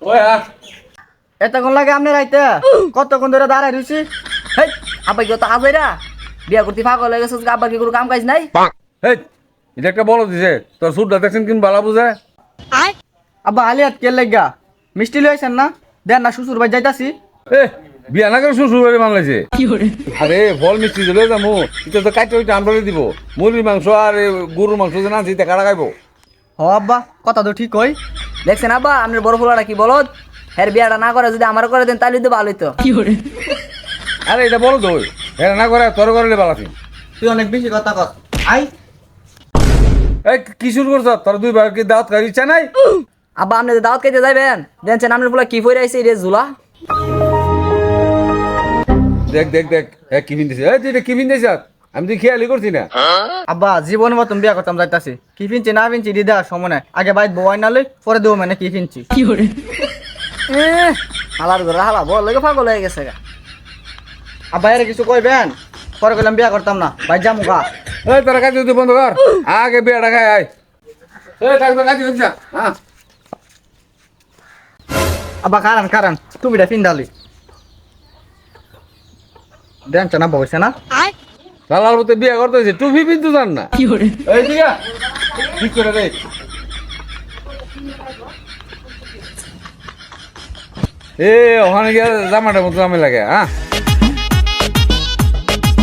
ওই এতক্ষণ লাগে আপনি রাইতে কতক্ষণ ধরে দাঁড়াই রয়েছি। হেই আব্বা কি তো আবেরা বিয়া করতে পাগল হয়ে গেছে, আব্বা কি কোনো কাম কাজ নাই? হেই এটা একটা বলো দিছে তোর সুটটা দেখছেন কিন বালা বুঝে। আব্বা আলিয়াত কে লাগা মিষ্টি লইছেন না? দেন না শ্বশুর বাড়ি যাইতাছি। এ বিয়া না করে শ্বশুর বাড়ি বাংলাইছে। আরে ফল মিষ্টি দিলে যাবো, এটা তো কাটতে ওইটা আমরা দিব। মুরগির মাংস আর গরুর মাংস যে আনছি তা কারা খাইবো? হ আব্বা কথা তো ঠিক কই। দেখছেন আব্বা আপনার বড় ফুলাটা কি বলদ, হ্যাঁ বিয়াটা না করে যদি আমার করে দেন তাহলে তো ভালোই তো। আরে এটা বলো তো এটা না করে তোর করে বালাছি। তুই অনেক বেশি কথা কর। আই এই কি শুরু করছ? তোর দুই ভাই কি দাওয়াত খাওয়ার ইচ্ছা নাই? আব্বা আপনি দাওয়াত খাইতে যাইবেন, দেখছেন আপনার ফুলা কি পরে আইছে রে ঝুলা। দেখ দেখ দেখ কি পিনতেছে? এই তুই এটা কি পিনতেছ? আমি তুই খেয়ালই করছি না। আব্বা জীবনের মতন বিয়া করতাম যাইতাছি, কি ফিনছি না ফিনছি দি দেওয়ার সময় নাই, আগে বাইত বই না লই পরে দেবো মানে কি ফিনছি। হালার ঘরে হালা বল লাগে পাগল হয়ে গেছে গা। আব্বা এর কিছু কইবেন? পরে কইলাম বিয়া করতাম না, ভাই যামু গা। এই তোরা কাজ তুই বন্ধ কর, আগে বিয়াটা খাই আয়। এই কাজ কাজ হচ্ছে হ্যাঁ। আব্বা কারণ কারণ টুপিটা ফিন্দালি দেন না বইছে না। লালার মতো বিয়া করতে হয়েছে টুপি পিনতে জান না। এই দিকে ঠিক করে দে। এ ওখানে গিয়ে জামাটার মতো জামে লাগে হ্যাঁ।